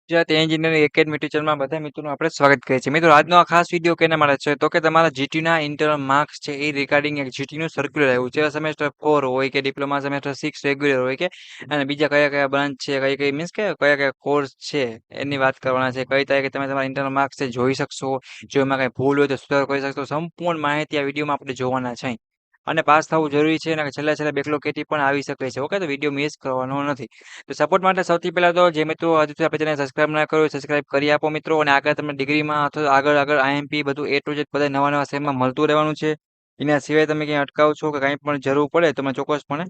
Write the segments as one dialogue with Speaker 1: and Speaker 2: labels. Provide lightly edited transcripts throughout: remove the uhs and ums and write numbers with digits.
Speaker 1: Gujarat engineering academy ટીચરમાં બધા મિત્રોનું આપણે સ્વાગત કરીએ છીએ. મિત્રો આજનો આ ખાસ વિડીયો કેના માટે છે તો કે તમારા જીટીયુના ઇન્ટરનલ માર્ક્સ છે એ રિગાર્ડિંગ એક જીટીયુનું સર્ક્યુલર આવ્યું છે. સેમેસ્ટર 4 હોય કે ડિપ્લોમા સેમેસ્ટર 6 રેગ્યુલર હોય કે અને બીજા કયા કયા બ્રાન્ચ છે કઈ કઈ મીન્સ કે કયા કયા કોર્સ છે એની વાત કરવાના છે. કઈ તારીખે તમે તમારા ઇન્ટરનલ માર્ક્સ છે જોઈ શકશો, જો એમાં કઈ ભૂલ હોય તો સુધારો કરી શકશો. સંપૂર્ણ માહિતી આ વિડીયોમાં આપણે જોવાના છે. અને પાસ થવું જરૂરી છે અને છેલ્લા બેકલોગ કેટી પણ આવી શકે છે. ઓકે, તો વિડીયો મિસ કરવાનો નથી. તો સપોર્ટ માટે સૌથી પહેલા તો જે મિત્રો હજુ સુધી આપણે ચેનલ સબસ્ક્રાઇબ ના કર્યું સબસ્ક્રાઇબ કરી આપો મિત્રો. અને આગળ તમને ડિગ્રીમાં અથવા આગળ આઈએમપી બધું એ ટુ ઝેડ બધા નવા સેમમાં મળતું રહેવાનું છે. એના સિવાય તમે ક્યાંય અટકાવ છો કે કંઈ પણ જરૂર પડે તો મને ચોક્કસપણે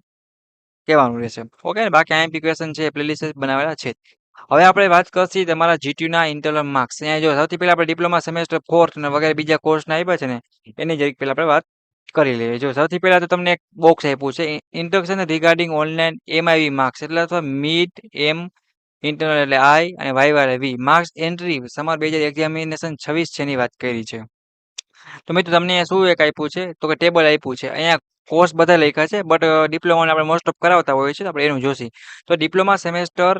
Speaker 1: કહેવાનું રહેશે. ઓકે, બાકી આઈએમપી ક્વેશ્ચન છે પ્લેલિસ્ટ બનાવેલા છે. હવે આપણે વાત કરશી તમારા જીટીયુના ઇન્ટરનલ માર્ક્સ. અહીંયા જો સૌથી પહેલા આપણે ડિપ્લોમા સેમેસ્ટર 4 અને વગેરે બીજા કોર્સના આપ્યા છે ને એની જ એક પહેલા આપણે વાત કરી લઈએ. જો સૌથી પહેલા તો તમને એક બોક્સ આપ્યું છે ઇન્ટ્રોડક્શન રિગાર્ડિંગ ઓનલાઈન એમઆઈવી માર્ક્સ એટલે અથવા મીડ એમ ઇન્ટરનલ એટલે આઈ અને વાયવા એટલે વી માર્ક્સ એન્ટ્રી સમર 2000 એક્ઝામિનેશન 26 છે ની વાત કરી છે. તો મિત્રો તમને શું એક આપ્યું છે તો કે ટેબલ આપ્યું છે. અહીંયા કોર્સ બધા લખ્યા છે બટ ડિપ્લોમાને આપણે મોસ્ટ ઓફ કરાવતા હોઈએ છીએ આપણે એનું જોશી. તો ડિપ્લોમા સેમેસ્ટર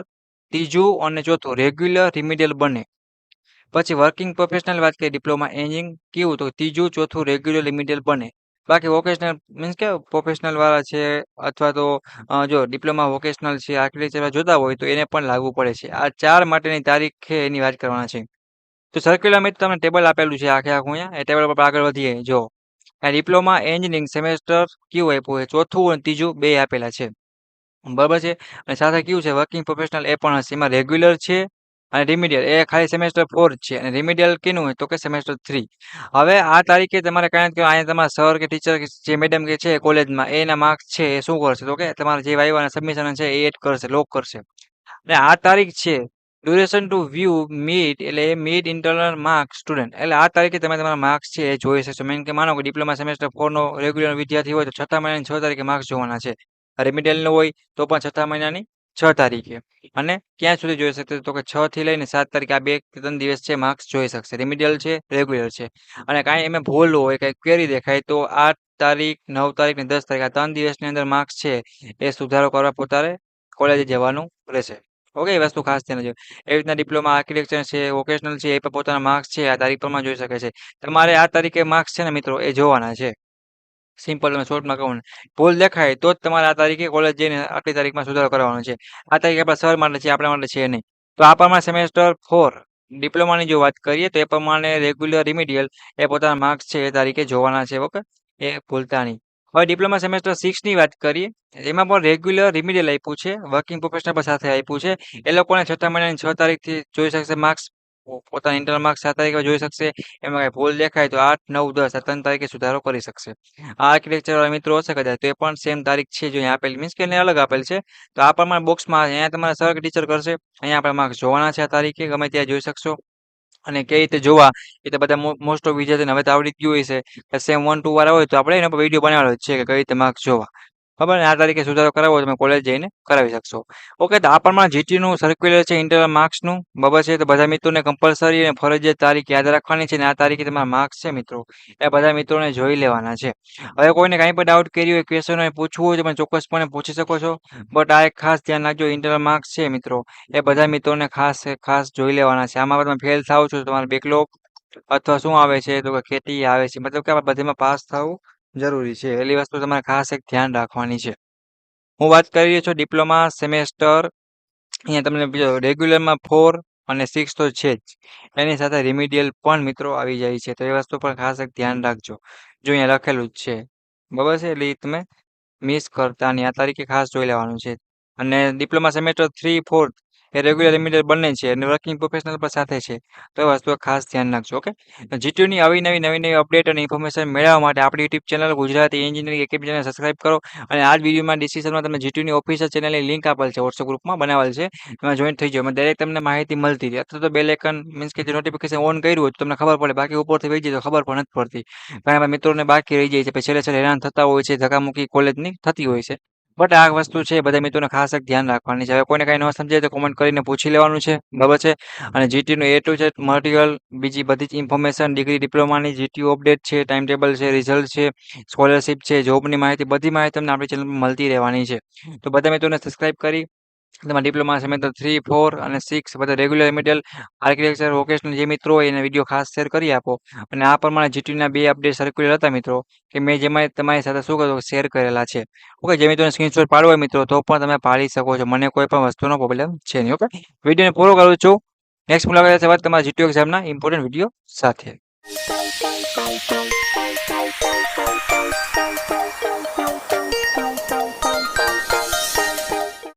Speaker 1: ત્રીજું અને ચોથું રેગ્યુલર રિમિડિયલ બને. પછી વર્કિંગ પ્રોફેશનલ વાત કરીએ ડિપ્લોમા એન્જિનિયરિંગ કેવું તો ત્રીજું ચોથું રેગ્યુલર રિમિડિયલ બને. બાકી વોકેશનલ મીન્સ કે પ્રોફેશનલ વાળા છે અથવા તો જો ડિપ્લોમા વોકેશનલ છે આર્કિટેક્ચર જોતા હોય તો એને પણ લાગુ પડે છે. આ 4 માટેની તારીખ છે એની વાત કરવાના છે. તો સર્ક્યુલર મિત્ર તમને ટેબલ આપેલું છે આખે આખું અહીંયા એ ટેબલ પર આગળ વધીએ. જો આ ડિપ્લોમા એન્જિનિયરિંગ સેમેસ્ટર કેવું આપ્યું છે ચોથું અને ત્રીજું બે આપેલા છે બરાબર છે. અને સાથે કેવું છે વર્કિંગ પ્રોફેશનલ એ પણ હશે. એમાં રેગ્યુલર છે અને રિમિડિયલ એ ખાલી સેમેસ્ટર 4 છે અને રિમિડિયલ કેનું હોય તો કે સેમેસ્ટર 3. હવે આ તારીખે તમારે કાંઈ કે અહીંયા તમારા સર કે ટીચર કે જે મેડમ કે છે કોલેજમાં એના માર્ક્સ છે એ શું કરશે તો કે તમારે જે વાયવાના સબમિશન છે એ એડ કરશે લોક કરશે. અને આ તારીખ છે ડ્યુરેશન ટુ વ્યૂ મીડ એટલે મીડ ઇન્ટરનલ માર્ક્સ સ્ટુડન્ટ એટલે આ તારીખે તમે તમારા માર્ક્સ છે એ જોઈ શકશો. મેન કે માનો કે ડિપ્લોમા સેમેસ્ટર 4 નો રેગ્યુલર વિદ્યાર્થી હોય તો 6 મહિનાની 6 તારીખે માર્ક્સ જોવાના છે. રેમિડિયલ નો હોય તો પણ 6 મહિનાની 6 તારીખે. અને ક્યાં સુધી જોઈ શકશે તો કે 6 થી લઈને 7 તારીખે આ 2 કે 3 દિવસ છે માર્ક્સ જોઈ શકશે. રેમિડિયલ છે રેગ્યુલર છે અને કાંઈ એમાં ભૂલ હોય કંઈ ક્વેરી દેખાય તો 8 તારીખ 9 તારીખ ને 10 તારીખ આ 3 દિવસની અંદર માર્ક્સ છે એ સુધારો કરવા પોતાને કોલેજે જવાનું રહેશે. ઓકે, એ વસ્તુ ખાસ ધ્યાન રાખજો. એવી રીતના ડિપ્લોમા આર્કિટેક્ચર છે વોકેશનલ છે એ પણ પોતાના માર્ક્સ છે આ તારીખ પરમાં જોઈ શકે છે. તમારે આ તારીખે માર્ક્સ છે ને મિત્રો એ જોવાના છે. સિમ્પલ તમે શોર્ટમાં કહું ને ભૂલ દેખાય તો જ તમારે આ તારીખે કોલેજ જઈને આટલી તારીખમાં સુધારો કરવાનો છે. આ તારીખ આપણા સર માટે છે આપણા માટે છે નહીં. તો આ પ્રમાણે સેમેસ્ટર 4 ડિપ્લોમાની જો વાત કરીએ તો એ પ્રમાણે રેગ્યુલર રિમિડિયલ એ પોતાના માર્ક્સ છે એ તારીખે જોવાના છે. ઓકે, એ ભૂલતા નહીં. હવે ડિપ્લોમા સેમેસ્ટર 6 ની વાત કરીએ એમાં પણ રેગ્યુલર રિમિડિયલ આપ્યું છે વર્કિંગ પ્રોફેશનલ પણ સાથે આપ્યું છે. એ લોકોને 6 મહિનાની 6 તારીખથી જોઈ શકશે માર્ક્સ પોતાના ઇન્ટરનલ માર્ક્સ 7 તારીખે જોઈ શકશે. એમાં કઈ ભૂલ દેખાય તો 8 9 10 આ 3 તારીખે સુધારો કરી શકશે. આ આર્કિટેક્ચર વાળા મિત્રો હશે કદાચ તો એ પણ સેમ તારીખ છે જો અહીંયા આપેલી મીન્સ કે એને અલગ આપેલ છે. તો આ પ્રમાણે બોક્સમાં અહીંયા તમારા સર કે ટીચર કરશે અહીંયા આપણે માર્ક્સ જોવાના છે આ તારીખે ગમે ત્યાં જોઈ શકશો. અને કઈ રીતે જોવા એ તો બધા મોસ્ટ ઓફ વિદ્યાર્થીને હવે તો આવડી જ ગયું હોય છે. સેમ 1 2 વાળા હોય તો આપણે એના પર વિડીયો બનાવેલો જ છે કે કઈ રીતે માર્ક્સ જોવા. ખબર ને આ તારીખે સુધારો કરાવવો તમે કોલેજ જઈને કરાવી શકશો. ઓકે, તો આ પ્રમાણે જીટીયુનું સર્ક્યુલર છે ઇન્ટરનલ માર્ક્સનું બરાબર છે. તો બધા મિત્રોને કમ્પલસરી અને ફરજિયાત તારીખ યાદ રાખવાની છે અને આ તારીખે તમારા માર્ક્સ છે મિત્રો એ બધા મિત્રોને જોઈ લેવાના છે. હવે કોઈને કાંઈ પણ ડાઉટ કર્યો હોય ક્વેશ્ચન હોય પૂછવું હોય તો તમે ચોક્કસપણે પૂછી શકો છો. બટ આ એક ખાસ ધ્યાન રાખજો ઇન્ટરનલ માર્ક્સ છે મિત્રો એ બધા મિત્રોને ખાસ જોઈ લેવાના છે. આમાં તમે ફેલ થાવ છો તો તમારે બેકલોગ અથવા શું આવે છે તો કે કેટી આવે છે મતલબ કે આપણે બધામાં પાસ થવું જરૂરી છે. એટલી વસ્તુ તમારે ખાસ એક ધ્યાન રાખવાની છે. હું વાત કરી રહ્યો છું ડિપ્લોમા સેમેસ્ટર અહીંયા તમને રેગ્યુલરમાં 4 અને 6 તો છે જ એની સાથે રિમિડિયલ પણ મિત્રો આવી જાય છે. તો એ વસ્તુ પર ખાસ એક ધ્યાન રાખજો. જો અહીંયા લખેલું જ છે બરાબર છે એટલે તમે મિસ કરતા નહીં. આ તારીખે ખાસ જોઈ લેવાનું છે. અને ડિપ્લોમા સેમેસ્ટર 3 4 એ રેગ્યુલર રિમિડિયલ બંને છે અને વર્કિંગ પ્રોફેશનલ પણ સાથે છે. તો એ વસ્તુ ખાસ ધ્યાન રાખજો. ઓકે, જીટીયુની આવી નવી અપડેટ અને ઇન્ફોર્મેશન મેળવવા માટે આપણી YouTube channel Gujarati engineering academy channel subscribe કરો. અને આ જ વિડીયોમાં ડિસ્ક્રિપ્શનમાં તમને જીટીયુની ઓફિશિયલ ચેનલની લિંક આપેલ છે વોટ્સએપ ગ્રુપમાં બનાવેલ છે એમાં જોઈન થઈ જાઓ. એમાં દરેક તમને માહિતી મળતી રહે અથવા તો બેલ આઇકન મીન્સ કે જે નોટિફિકેશન ઓન કર્યું હોય તો તમને ખબર પડે બાકી ઉપરથી વહી જાય તો ખબર પણ નથી પડતી. ઘણા બધા મિત્રોને બાકી રહી જાય છે પછી છેલ્લે હેરાન થતા હોય છે ધક્કામુક્કી કોલેજની થતી હોય છે. બટ આ વસ્તુ છે બધા મિત્રોને ખાસ એક ધ્યાન રાખવાની છે. હવે કોઈને કાંઈ ન સમજાય તો કોમેન્ટ કરીને પૂછી લેવાનું છે બરાબર છે. અને જીટીયુનું એ ટુ ઝેડ મટીરિયલ બીજી બધી જ ઇન્ફોર્મેશન ડિગ્રી ડિપ્લોમાની જીટીયુ અપડેટ છે ટાઈમ ટેબલ છે રિઝલ્ટ છે સ્કોલરશિપ છે જોબની માહિતી બધી માહિતી તમને આપણી ચેનલ પર મળતી રહેવાની છે. તો બધા મિત્રોને સબસ્ક્રાઇબ કરી તમારા ડિપ્લોમા સેમેસ્ટર 3, 4 અને 6 બધા રેગ્યુલર રેમેડિયલ આર્કિટેક્ચર વોકેશનલ જે મિત્રો હોય એને વિડીયો ખાસ શેર કરી આપો. અને આ પ્રમાણે જીટીયુના 2 અપડેટ સર્ક્યુલર હતા મિત્રો કે મેં જેમાં તમારી સાથે શું કરું શેર કરેલા છે. ઓકે, જે મિત્રોને સ્ક્રીનશોટ પાડવો હોય મિત્રો તો પણ તમે પાડી શકો છો. મને કોઈ પણ વસ્તુનો પ્રોબ્લેમ છે નહીં. ઓકે, વિડીયોને પૂરો કરું છું. નેક્સ્ટ મુલાકાત સાથે તમારા જીટીયુ એક્ઝામના ઇમ્પોર્ટન્ટ વિડીયો સાથે.